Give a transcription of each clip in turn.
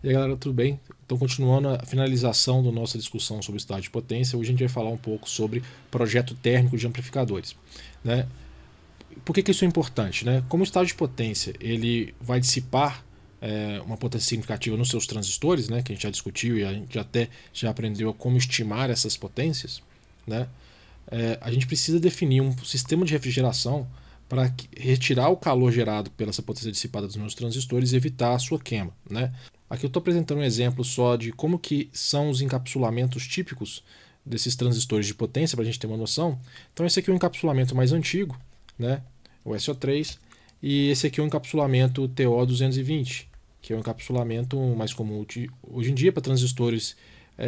E aí, galera, tudo bem? Então, continuando a finalização da nossa discussão sobre estado de potência, hoje a gente vai falar um pouco sobre projeto térmico de amplificadores, né? Por que isso é importante, né? Como o estado de potência ele vai dissipar uma potência significativa nos seus transistores, né? Que a gente já discutiu e a gente até já aprendeu como estimar essas potências, né? A gente precisa definir um sistema de refrigeração para retirar o calor gerado pela essa potência dissipada dos meus transistores e evitar a sua queima, né? Aqui eu estou apresentando um exemplo só de como que são os encapsulamentos típicos desses transistores de potência para a gente ter uma noção. Então esse aqui é um encapsulamento mais antigo, né? O SO3, e esse aqui é um encapsulamento TO220, que é um encapsulamento mais comum hoje em dia para transistores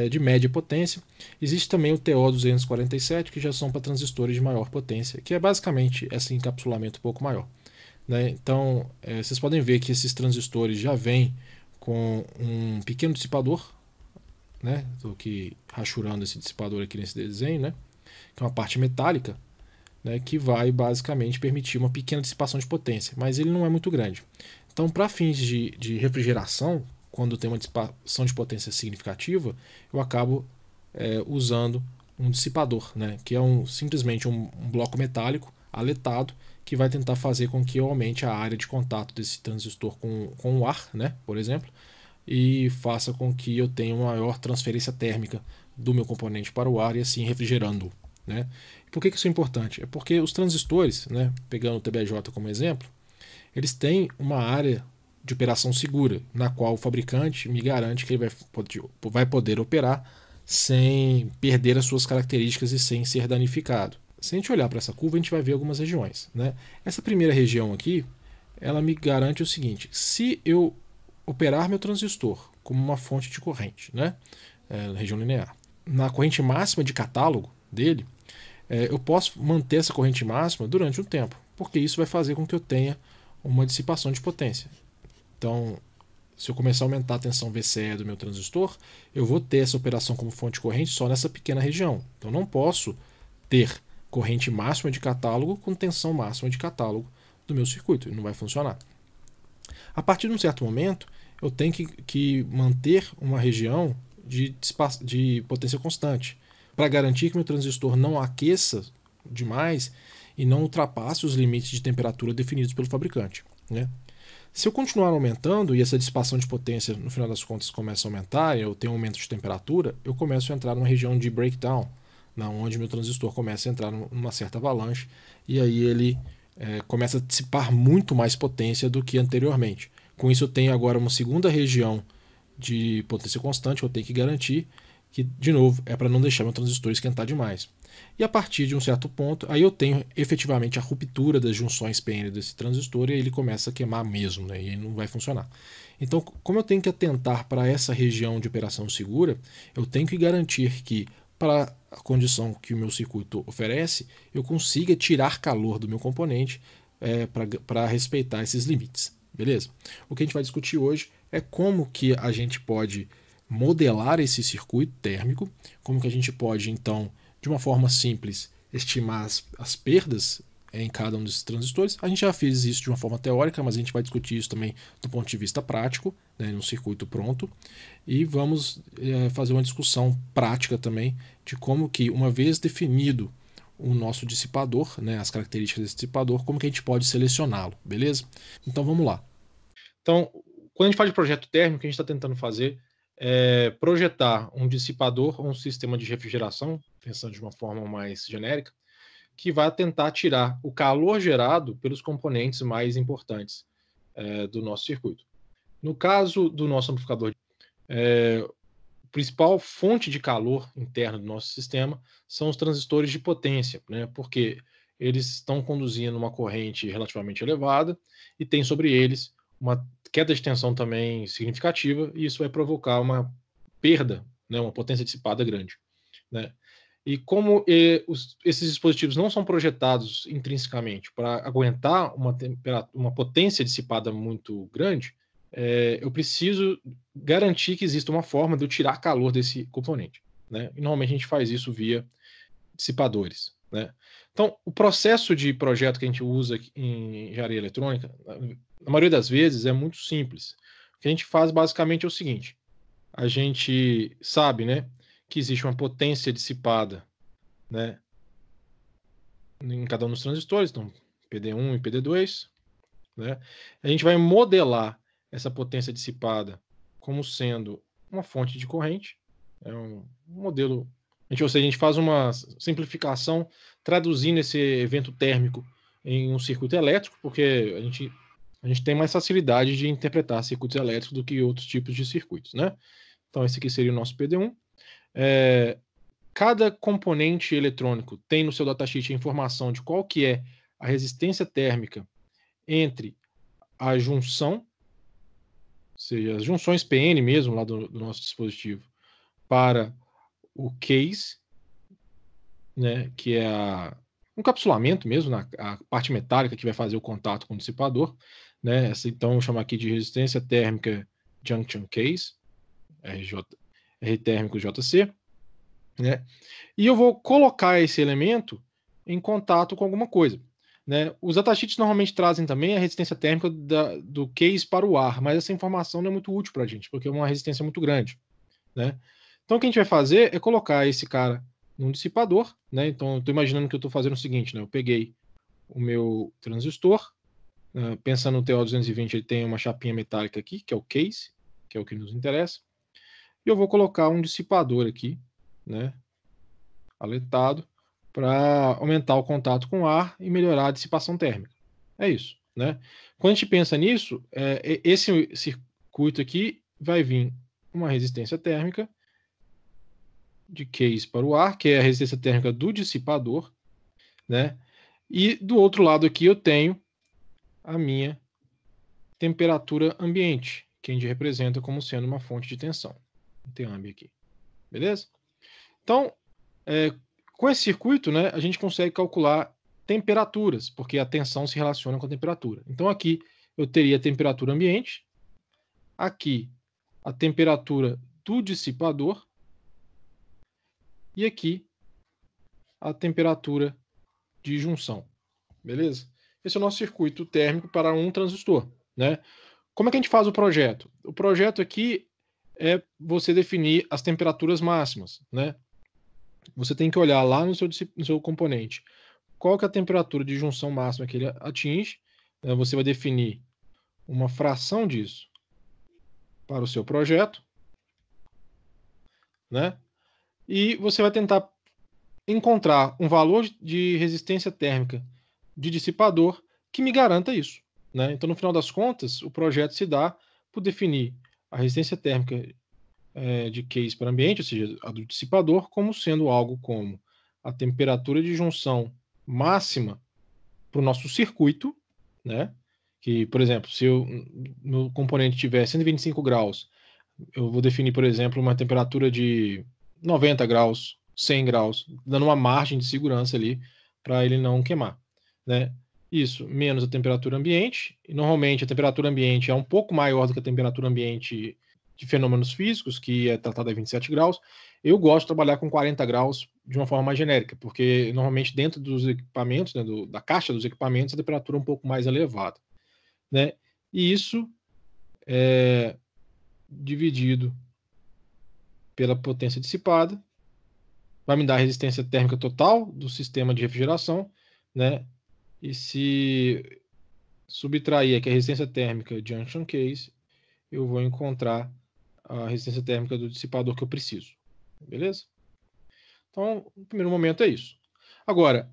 de média potência. Existe também o TO247, que já são para transistores de maior potência, que é basicamente esse encapsulamento um pouco maior, né? Então, vocês podem ver que esses transistores já vêm com um pequeno dissipador, né? Estou aqui rachurando esse dissipador aqui nesse desenho, né? Que é uma parte metálica, né? Que vai basicamente permitir uma pequena dissipação de potência, mas ele não é muito grande. Então, para fins de refrigeração, quando tem uma dissipação de potência significativa, eu acabo usando um dissipador, né? Que é simplesmente um bloco metálico aletado que vai tentar fazer com que eu aumente a área de contato desse transistor com o ar, né? Por exemplo, e faça com que eu tenha uma maior transferência térmica do meu componente para o ar e assim refrigerando. Né? Por que isso é importante? É porque os transistores, né, pegando o TBJ como exemplo, eles têm uma área de operação segura, na qual o fabricante me garante que ele vai poder operar sem perder as suas características e sem ser danificado. Se a gente olhar para essa curva, a gente vai ver algumas regiões. Né? Essa primeira região aqui, ela me garante o seguinte: se eu operar meu transistor como uma fonte de corrente, né, na região linear, na corrente máxima de catálogo dele, eu posso manter essa corrente máxima durante um tempo, porque isso vai fazer com que eu tenha uma dissipação de potência. Então, se eu começar a aumentar a tensão VCE do meu transistor, eu vou ter essa operação como fonte de corrente só nessa pequena região. Então, não posso ter corrente máxima de catálogo com tensão máxima de catálogo do meu circuito, não vai funcionar. A partir de um certo momento, eu tenho que manter uma região de potência constante, para garantir que meu transistor não aqueça demais e não ultrapasse os limites de temperatura definidos pelo fabricante. Né? Se eu continuar aumentando e essa dissipação de potência, no final das contas, começa a aumentar, eu tenho um aumento de temperatura, eu começo a entrar numa região de breakdown, onde meu transistor começa a entrar numa certa avalanche, e aí ele começa a dissipar muito mais potência do que anteriormente. Com isso, eu tenho agora uma segunda região de potência constante que eu tenho que garantir, que, de novo, é para não deixar meu transistor esquentar demais. E a partir de um certo ponto, aí eu tenho efetivamente a ruptura das junções PN desse transistor e aí ele começa a queimar mesmo, né? E aí não vai funcionar. Então, como eu tenho que atentar para essa região de operação segura, eu tenho que garantir que, para a condição que o meu circuito oferece, eu consiga tirar calor do meu componente para respeitar esses limites. Beleza? O que a gente vai discutir hoje é como que a gente pode modelar esse circuito térmico, como que a gente pode, então, de uma forma simples, estimar as perdas em cada um desses transistores. A gente já fez isso de uma forma teórica, mas a gente vai discutir isso também do ponto de vista prático, né, num circuito pronto, e vamos fazer uma discussão prática também de como que, uma vez definido o nosso dissipador, né, as características desse dissipador, como que a gente pode selecioná-lo, beleza? Então vamos lá. Então, quando a gente fala de projeto térmico, o que a gente está tentando fazer é projetar um dissipador ou um sistema de refrigeração, pensando de uma forma mais genérica, que vai tentar tirar o calor gerado pelos componentes mais importantes do nosso circuito. No caso do nosso amplificador, a principal fonte de calor interno do nosso sistema são os transistores de potência, né? Porque eles estão conduzindo uma corrente relativamente elevada e tem sobre eles uma queda de tensão também significativa, e isso vai provocar uma perda, né? Uma potência dissipada grande. Né? E como esses dispositivos não são projetados intrinsecamente para aguentar uma potência dissipada muito grande, eu preciso garantir que exista uma forma de eu tirar calor desse componente. Né? E normalmente a gente faz isso via dissipadores. Né? Então, o processo de projeto que a gente usa em engenharia eletrônica, na maioria das vezes, é muito simples. O que a gente faz basicamente é o seguinte: a gente sabe, né, que existe uma potência dissipada, né, em cada um dos transistores, então PD1 e PD2, né? A gente vai modelar essa potência dissipada como sendo uma fonte de corrente, é um modelo, ou seja, a gente faz uma simplificação traduzindo esse evento térmico em um circuito elétrico, porque a gente tem mais facilidade de interpretar circuitos elétricos do que outros tipos de circuitos, né? Então esse aqui seria o nosso PD1. Cada componente eletrônico tem no seu datasheet a informação de qual que é a resistência térmica entre a junção, ou seja, as junções PN mesmo lá do nosso dispositivo, para o case, né, que é um encapsulamento mesmo, a parte metálica que vai fazer o contato com o dissipador, né? Então, eu chamo aqui de resistência térmica junction case, R térmico JC, né? E eu vou colocar esse elemento em contato com alguma coisa, né? Os datasheets normalmente trazem também a resistência térmica do case para o ar, mas essa informação não é muito útil para a gente, porque é uma resistência muito grande, né? Então, o que a gente vai fazer é colocar esse cara num dissipador, né? Então, eu estou imaginando que eu estou fazendo o seguinte, né? Eu peguei o meu transistor, pensando no TO220, ele tem uma chapinha metálica aqui, que é o case, que é o que nos interessa, e eu vou colocar um dissipador aqui, né? Aletado, para aumentar o contato com o ar e melhorar a dissipação térmica. É isso, né? Quando a gente pensa nisso, esse circuito aqui vai vir uma resistência térmica de case para o ar, que é a resistência térmica do dissipador, né? E do outro lado aqui eu tenho a minha temperatura ambiente, que a gente representa como sendo uma fonte de tensão. Tem ambi aqui, beleza? Então, com esse circuito, né, a gente consegue calcular temperaturas, porque a tensão se relaciona com a temperatura. Então aqui eu teria a temperatura ambiente, aqui a temperatura do dissipador e aqui a temperatura de junção, beleza? Esse é o nosso circuito térmico para um transistor, né? Como é que a gente faz o projeto? O projeto aqui é você definir as temperaturas máximas, né? Você tem que olhar lá no seu componente qual que é a temperatura de junção máxima que ele atinge. Você vai definir uma fração disso para o seu projeto, né? E você vai tentar encontrar um valor de resistência térmica de dissipador que me garanta isso, né? Então, no final das contas, o projeto se dá por definir a resistência térmica de case para ambiente, ou seja, a do dissipador, como sendo algo como a temperatura de junção máxima para o nosso circuito, né? Que, por exemplo, se meu componente tiver 125 graus, eu vou definir, por exemplo, uma temperatura de 90 graus, 100 graus, dando uma margem de segurança ali para ele não queimar, né? Isso, menos a temperatura ambiente. E normalmente a temperatura ambiente é um pouco maior do que a temperatura ambiente de fenômenos físicos, que é tratada a 27 graus. Eu gosto de trabalhar com 40 graus de uma forma mais genérica, porque normalmente dentro dos equipamentos, né, da caixa dos equipamentos, a temperatura é um pouco mais elevada, né? E isso é dividido pela potência dissipada vai me dar a resistência térmica total do sistema de refrigeração, né? E se subtrair aqui a resistência térmica de junction case, eu vou encontrar a resistência térmica do dissipador que eu preciso. Beleza? Então, no primeiro momento é isso. Agora,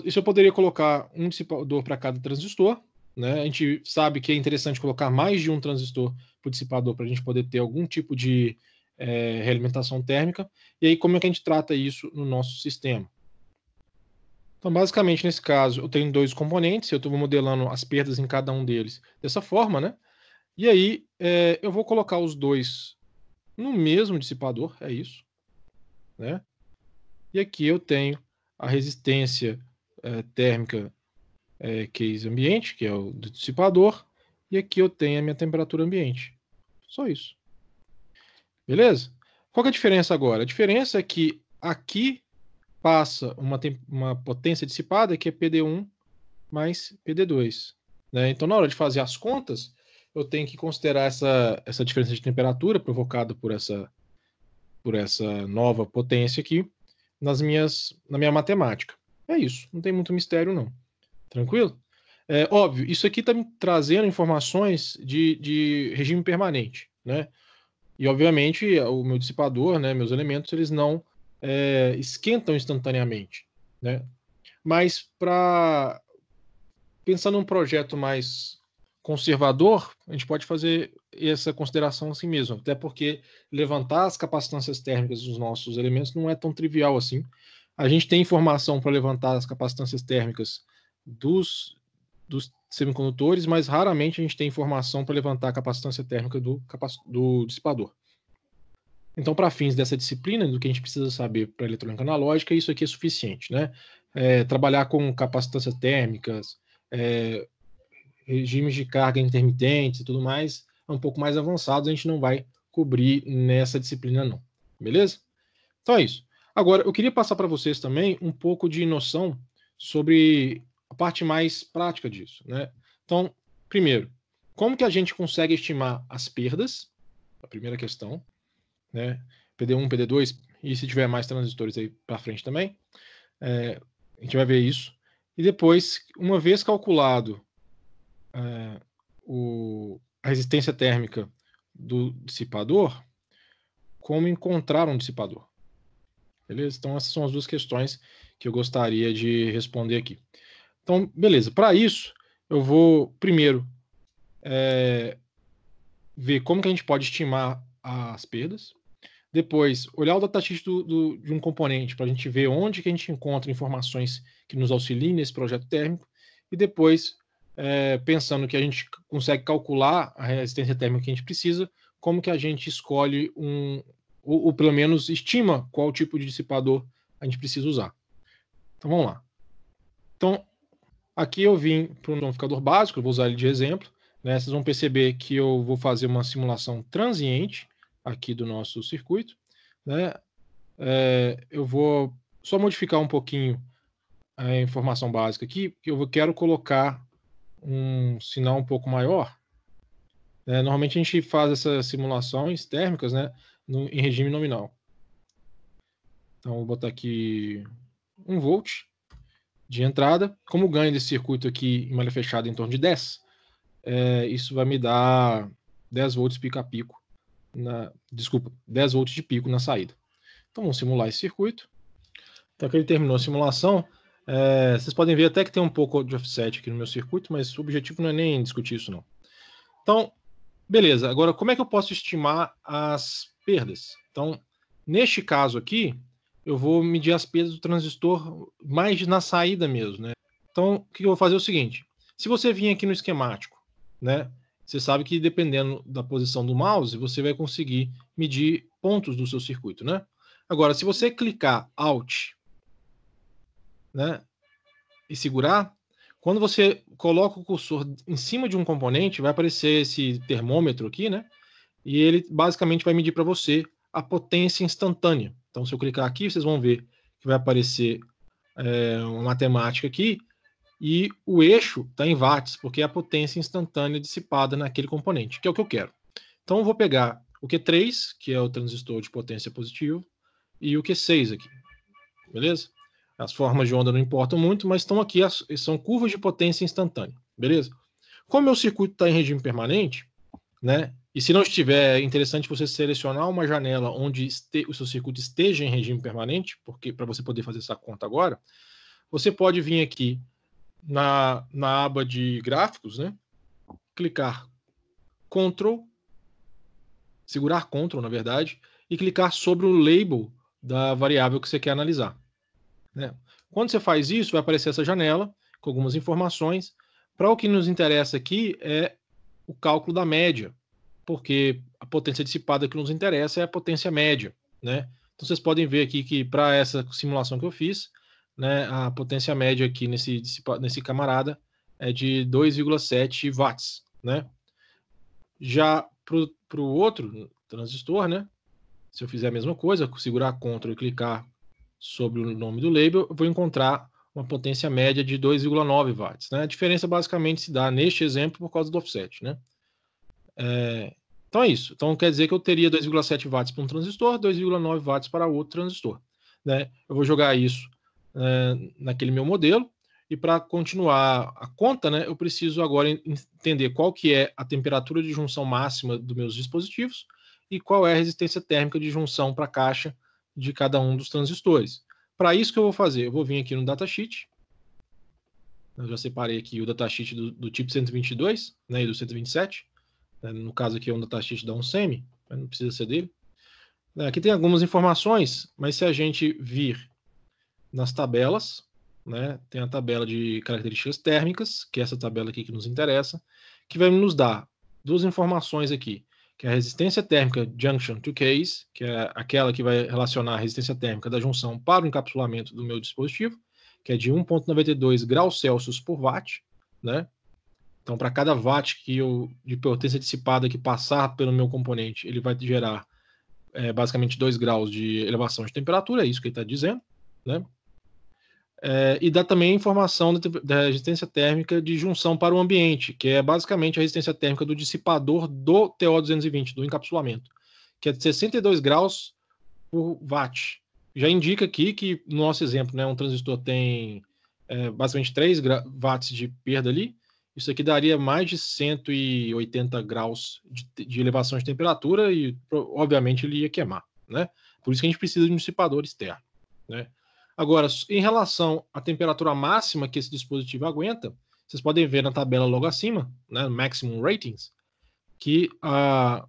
isso eu poderia colocar um dissipador para cada transistor, né? A gente sabe que é interessante colocar mais de um transistor para o dissipador para a gente poder ter algum tipo de realimentação térmica. E aí, como é que a gente trata isso no nosso sistema? Então, basicamente, nesse caso, eu tenho dois componentes, eu estou modelando as perdas em cada um deles dessa forma, né? E aí, eu vou colocar os dois no mesmo dissipador, é isso, né? E aqui eu tenho a resistência térmica case ambiente, que é o do dissipador, e aqui eu tenho a minha temperatura ambiente. Só isso. Beleza? Qual que é a diferença agora? A diferença é que aqui passa uma potência dissipada que é PD1 mais PD2. Né? Então, na hora de fazer as contas, eu tenho que considerar essa diferença de temperatura provocada por essa nova potência aqui na minha matemática. É isso, não tem muito mistério não. Tranquilo? Óbvio, isso aqui está me trazendo informações de regime permanente, né? E, obviamente, o meu dissipador, né, meus elementos, eles não esquentam instantaneamente, né? Mas, pensando num projeto mais conservador, a gente pode fazer essa consideração assim mesmo, até porque levantar as capacitâncias térmicas dos nossos elementos não é tão trivial assim. A gente tem informação para levantar as capacitâncias térmicas dos semicondutores, mas raramente a gente tem informação para levantar a capacitância térmica do dissipador. Então, para fins dessa disciplina, do que a gente precisa saber para eletrônica analógica, isso aqui é suficiente, né? Trabalhar com capacitâncias térmicas, regimes de carga intermitentes e tudo mais, é um pouco mais avançado, a gente não vai cobrir nessa disciplina não, beleza? Então é isso. Agora, eu queria passar para vocês também um pouco de noção sobre a parte mais prática disso, né? Então, primeiro, como que a gente consegue estimar as perdas? A primeira questão, né? PD1, PD2, e se tiver mais transistores aí para frente também, a gente vai ver isso. E depois, uma vez calculado a resistência térmica do dissipador, como encontrar um dissipador? Beleza? Então, essas são as duas questões que eu gostaria de responder aqui. Então, beleza. Para isso, eu vou primeiro ver como que a gente pode estimar as perdas. Depois, olhar o datasheet de um componente para a gente ver onde que a gente encontra informações que nos auxiliem nesse projeto térmico. E depois, pensando que a gente consegue calcular a resistência térmica que a gente precisa, como que a gente escolhe ou pelo menos estima qual tipo de dissipador a gente precisa usar. Então, vamos lá. Então, aqui eu vim para um amplificador básico, eu vou usar ele de exemplo, né? Vocês vão perceber que eu vou fazer uma simulação transiente aqui do nosso circuito, né? Eu vou só modificar um pouquinho a informação básica aqui, porque eu quero colocar um sinal um pouco maior. Normalmente a gente faz essas simulações térmicas, né, em regime nominal. Então, vou botar aqui 1 volt de entrada. Como o ganho desse circuito aqui em malha fechada é em torno de 10, isso vai me dar 10 volts pico a pico. Desculpa, 10 volts de pico na saída. Então, vamos simular esse circuito. Então, que ele terminou a simulação, vocês podem ver até que tem um pouco de offset aqui no meu circuito, mas o objetivo não é nem discutir isso, não. Então, beleza. Agora, como é que eu posso estimar as perdas? Então, neste caso aqui, eu vou medir as perdas do transistor mais na saída mesmo, né? Então, o que eu vou fazer é o seguinte. Se você vir aqui no esquemático, né? Você sabe que dependendo da posição do mouse, você vai conseguir medir pontos do seu circuito, né? Agora, se você clicar Alt, né, e segurar, quando você coloca o cursor em cima de um componente, vai aparecer esse termômetro aqui, né? E ele basicamente vai medir para você a potência instantânea. Então, se eu clicar aqui, vocês vão ver que vai aparecer uma matemática aqui, e o eixo está em watts, porque é a potência instantânea dissipada naquele componente, que é o que eu quero. Então, eu vou pegar o Q3, que é o transistor de potência positiva, e o Q6 aqui, beleza? As formas de onda não importam muito, mas estão aqui, são curvas de potência instantânea, beleza? Como meu circuito está em regime permanente, né? E se não estiver, é interessante você selecionar uma janela onde o seu circuito esteja em regime permanente, porque para você poder fazer essa conta agora, você pode vir aqui na aba de gráficos, né? Clicar Ctrl, segurar Ctrl, na verdade, e clicar sobre o label da variável que você quer analisar, né? Quando você faz isso, vai aparecer essa janela com algumas informações. Para o que nos interessa aqui é o cálculo da média, porque a potência dissipada que nos interessa é a potência média, né? Então vocês podem ver aqui que para essa simulação que eu fiz, né, a potência média aqui nesse camarada é de 2,7 watts, né? Já para o outro transistor, né? Se eu fizer a mesma coisa, segurar Ctrl e clicar sobre o nome do label, eu vou encontrar uma potência média de 2,9 watts, né? A diferença basicamente se dá neste exemplo por causa do offset, né? Então é isso. Então quer dizer que eu teria 2,7 watts para um transistor, 2,9 watts para outro transistor. Né? Eu vou jogar isso naquele meu modelo, e para continuar a conta, né, eu preciso agora entender qual que é a temperatura de junção máxima dos meus dispositivos e qual é a resistência térmica de junção para a caixa de cada um dos transistores. Para isso que eu vou fazer, eu vou vir aqui no datasheet. Eu já separei aqui o datasheet do tipo 122, né, e do 127. No caso aqui é um datasheet da Onsemi, não precisa ser dele. Aqui tem algumas informações, mas se a gente vir nas tabelas, né, tem a tabela de características térmicas, que é essa tabela aqui que nos interessa, que vai nos dar duas informações aqui, que é a resistência térmica junction to case, que é aquela que vai relacionar a resistência térmica da junção para o encapsulamento do meu dispositivo, que é de 1,92 graus Celsius por watt, né? Então, para cada watt de potência dissipada que passar pelo meu componente, ele vai gerar basicamente 2 graus de elevação de temperatura, é isso que ele está dizendo, né? E dá também a informação da resistência térmica de junção para o ambiente, que é basicamente a resistência térmica do dissipador do TO220, do encapsulamento, que é de 62 graus por watt. Já indica aqui que, no nosso exemplo, né, um transistor tem basicamente 3 watts de perda ali. Isso aqui daria mais de 180 graus de elevação de temperatura e, obviamente, ele ia queimar, né? Por isso que a gente precisa de um dissipador externo, né? Agora, em relação à temperatura máxima que esse dispositivo aguenta, vocês podem ver na tabela logo acima, né, Maximum Ratings, que a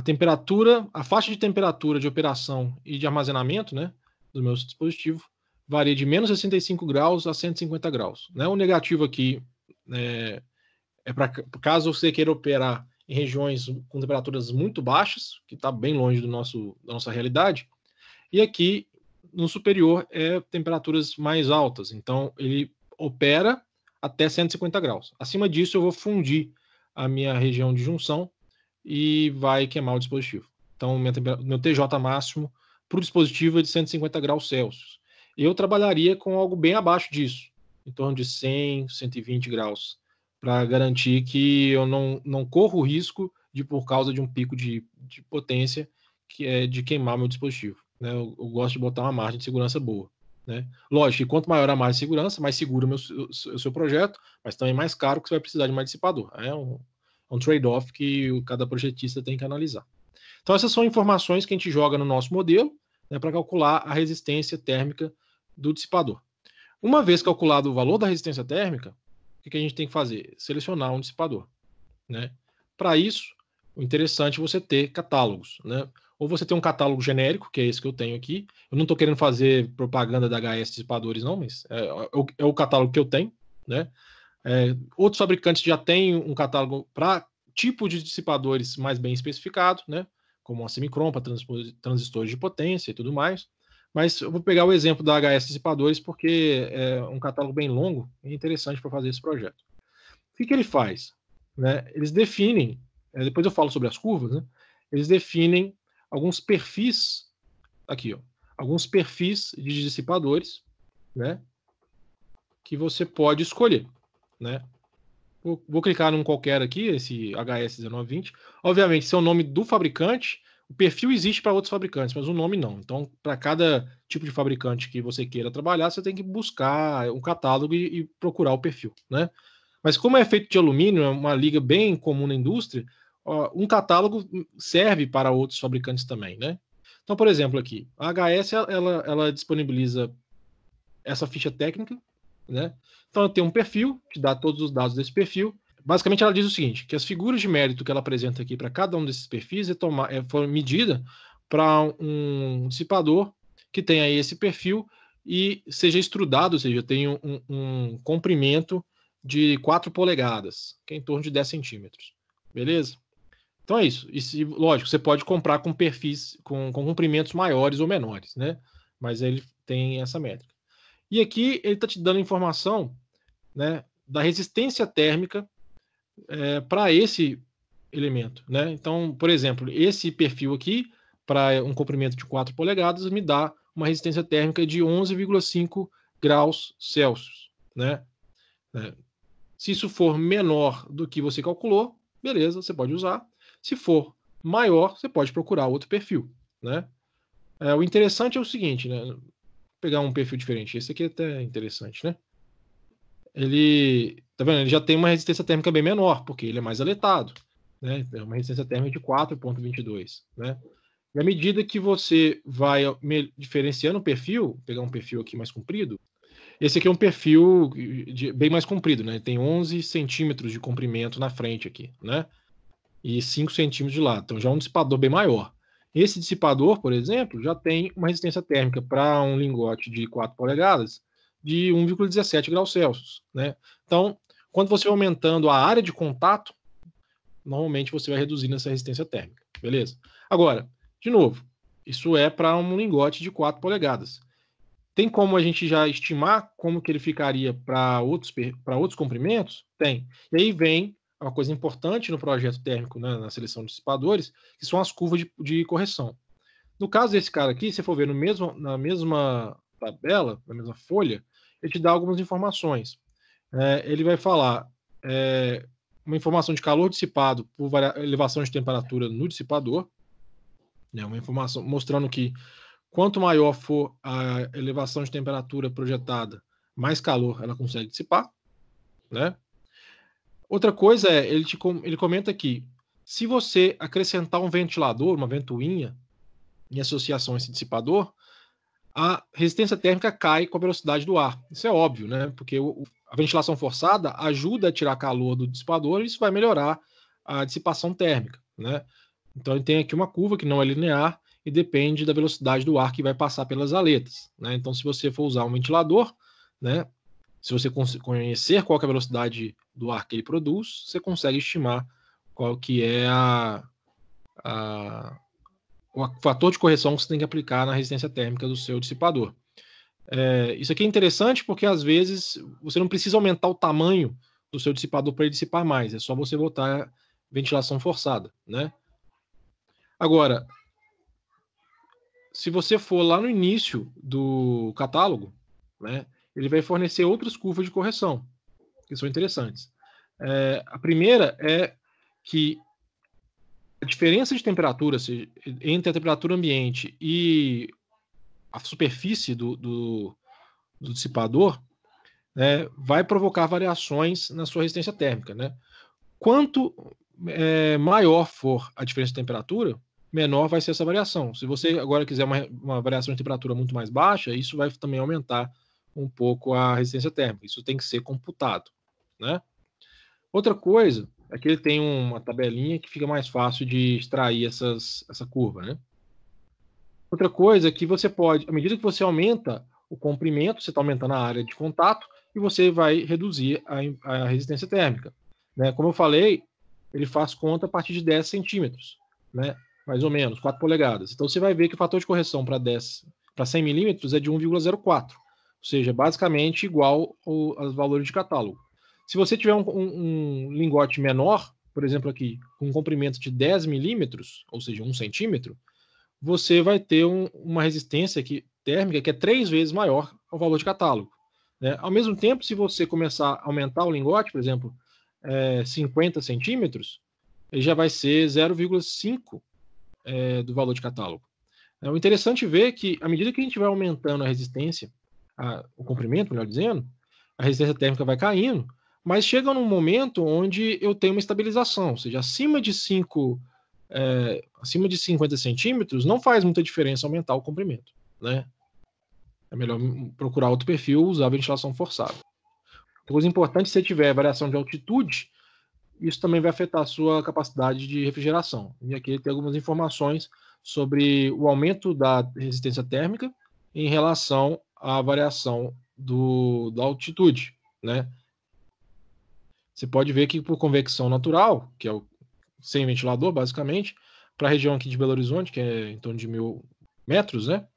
temperatura, a faixa de temperatura de operação e de armazenamento, né, do meu dispositivo varia de menos 65 graus a 150 graus. Né? O negativo aqui é para caso você queira operar em regiões com temperaturas muito baixas, que está bem longe da nossa realidade, e aqui no superior é temperaturas mais altas, então ele opera até 150 graus. Acima disso eu vou fundir a minha região de junção e vai queimar o dispositivo. Então meu TJ máximo para o dispositivo é de 150 graus Celsius. Eu trabalharia com algo bem abaixo disso, em torno de 100, 120 graus, para garantir que eu não corro o risco de, por causa de um pico de potência, que é de queimar meu dispositivo. Né? Eu gosto de botar uma margem de segurança boa. Né? Lógico que quanto maior a margem de segurança, mais seguro o seu projeto, mas também mais caro, que você vai precisar de mais dissipador. É um trade-off que cada projetista tem que analisar. Então essas são informações que a gente joga no nosso modelo, né, para calcular a resistência térmica do dissipador. Uma vez calculado o valor da resistência térmica, o que a gente tem que fazer? Selecionar um dissipador. Né? Para isso, o interessante é você ter catálogos. Né? Ou você tem um catálogo genérico, que é esse que eu tenho aqui. Eu não estou querendo fazer propaganda da HS Dissipadores, não, mas é o catálogo que eu tenho. Né? Outros fabricantes já têm um catálogo para tipo de dissipadores mais bem especificado, né? Como a semicron para transistores de potência e tudo mais. Mas eu vou pegar o exemplo da HS Dissipadores porque é um catálogo bem longo e interessante para fazer esse projeto. O que ele faz? Né? Eles definem, depois eu falo sobre as curvas, né? Eles definem alguns perfis, aqui, ó, alguns perfis de dissipadores, né? Que você pode escolher, né? Vou clicar num qualquer aqui, esse HS1920. Obviamente, se é o nome do fabricante, o perfil existe para outros fabricantes, mas o nome não. Então, para cada tipo de fabricante que você queira trabalhar, você tem que buscar um catálogo e procurar o perfil, né? Mas como é feito de alumínio, é uma liga bem comum na indústria, um catálogo serve para outros fabricantes também, né? Então, por exemplo, aqui, a HS ela disponibiliza essa ficha técnica, né? Então, eu tenho um perfil, que dá todos os dados desse perfil. Basicamente, ela diz o seguinte, que as figuras de mérito que ela apresenta aqui para cada um desses perfis foi medida para um dissipador que tenha esse perfil e seja estrudado, ou seja, tenha um comprimento de 4 polegadas, que é em torno de 10 centímetros. Beleza? Então é isso. E lógico, você pode comprar com perfis, com comprimentos maiores ou menores, né? Mas ele tem essa métrica. E aqui ele está te dando informação, né, da resistência térmica para esse elemento. Né? Então, por exemplo, esse perfil aqui, para um comprimento de 4 polegadas, me dá uma resistência térmica de 11,5 graus Celsius. Né? Se isso for menor do que você calculou, beleza, você pode usar. Se for maior, você pode procurar outro perfil, né? O interessante é o seguinte, né? Vou pegar um perfil diferente. Esse aqui é até interessante, né? Ele, tá vendo? Ele já tem uma resistência térmica bem menor, porque ele é mais aletado, né? É uma resistência térmica de 4,22, né? E à medida que você vai diferenciando o perfil, pegar um perfil aqui mais comprido, esse aqui é um perfil bem mais comprido, né? Tem 11 centímetros de comprimento na frente aqui, né? E 5 centímetros de lado. Então já é um dissipador bem maior. Esse dissipador, por exemplo, já tem uma resistência térmica para um lingote de 4 polegadas de 1,17 graus Celsius, né? Então, quando você vai aumentando a área de contato, normalmente você vai reduzindo essa resistência térmica, beleza? Agora, de novo, isso é para um lingote de 4 polegadas. Tem como a gente já estimar como que ele ficaria para outros comprimentos? Tem. E aí vem uma coisa importante no projeto térmico, né, na seleção de dissipadores, que são as curvas de correção. No caso desse cara aqui, se for ver na mesma tabela, na mesma folha, ele te dá algumas informações. Ele vai falar uma informação de calor dissipado por elevação de temperatura no dissipador, né, uma informação mostrando que quanto maior for a elevação de temperatura projetada, mais calor ela consegue dissipar, né? Outra coisa ele comenta aqui, se você acrescentar um ventilador, uma ventoinha, em associação a esse dissipador, a resistência térmica cai com a velocidade do ar. Isso é óbvio, né? Porque a ventilação forçada ajuda a tirar calor do dissipador e isso vai melhorar a dissipação térmica, né? Então ele tem aqui uma curva que não é linear e depende da velocidade do ar que vai passar pelas aletas, né? Então se você for usar um ventilador, né, se você conhecer qual é a velocidade do ar que ele produz, você consegue estimar qual que é o fator de correção que você tem que aplicar na resistência térmica do seu dissipador. Isso aqui é interessante porque às vezes você não precisa aumentar o tamanho do seu dissipador para ele dissipar mais, é só você botar ventilação forçada, né? Agora, se você for lá no início do catálogo, né, ele vai fornecer outras curvas de correção, que são interessantes. A primeira é que a diferença de temperatura entre a temperatura ambiente e a superfície do dissipador, né, vai provocar variações na sua resistência térmica, né? Quanto maior for a diferença de temperatura, menor vai ser essa variação. Se você agora quiser uma variação de temperatura muito mais baixa, isso vai também aumentar um pouco a resistência térmica. Isso tem que ser computado, né? Outra coisa é que ele tem uma tabelinha que fica mais fácil de extrair essa curva, né? Outra coisa é que você pode, à medida que você aumenta o comprimento, você está aumentando a área de contato e você vai reduzir a resistência térmica, né? Como eu falei, ele faz conta a partir de 10 centímetros, né? Mais ou menos, 4 polegadas. Então você vai ver que o fator de correção para 100 milímetros é de 1,04, ou seja, basicamente igual aos valores de catálogo. Se você tiver um lingote menor, por exemplo aqui, com um comprimento de 10 milímetros, ou seja, 1 centímetro, você vai ter uma resistência térmica que é 3 vezes maior ao valor de catálogo, né? Ao mesmo tempo, se você começar a aumentar o lingote, por exemplo, 50 centímetros, ele já vai ser 0,5 do valor de catálogo. É interessante ver que, à medida que a gente vai aumentando a resistência, o comprimento, melhor dizendo, a resistência térmica vai caindo, mas chega num momento onde eu tenho uma estabilização, ou seja, acima de 50 centímetros, não faz muita diferença aumentar o comprimento, né? É melhor procurar outro perfil, usar ventilação forçada. Outra coisa importante, se você tiver variação de altitude, isso também vai afetar a sua capacidade de refrigeração. E aqui tem algumas informações sobre o aumento da resistência térmica em relação à variação da altitude, né? Você pode ver que por convecção natural, que é sem ventilador, basicamente, para a região aqui de Belo Horizonte, que é em torno de 1.000 metros, né?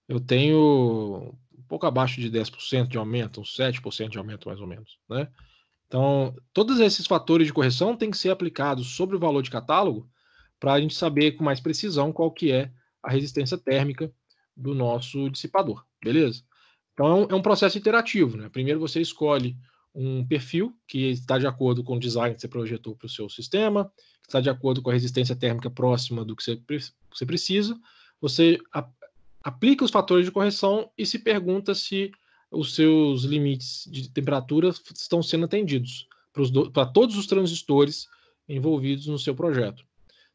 Eu tenho um pouco abaixo de 10% de aumento, uns 7% de aumento, mais ou menos, né? Então, todos esses fatores de correção têm que ser aplicados sobre o valor de catálogo para a gente saber com mais precisão qual que é a resistência térmica do nosso dissipador, beleza? Então, é um processo iterativo, né? Primeiro você escolhe um perfil que está de acordo com o design que você projetou para o seu sistema, que está de acordo com a resistência térmica próxima do que você precisa. Você aplica os fatores de correção e se pergunta se os seus limites de temperatura estão sendo atendidos para todos os transistores envolvidos no seu projeto.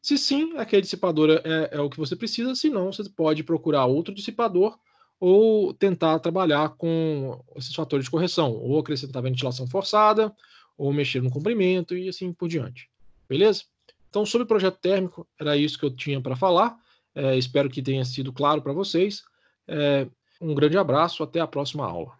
Se sim, aquele dissipador é o que você precisa, se não, você pode procurar outro dissipador ou tentar trabalhar com esses fatores de correção, ou acrescentar ventilação forçada, ou mexer no comprimento e assim por diante. Beleza? Então, sobre o projeto térmico, era isso que eu tinha para falar. Espero que tenha sido claro para vocês. Um grande abraço, até a próxima aula.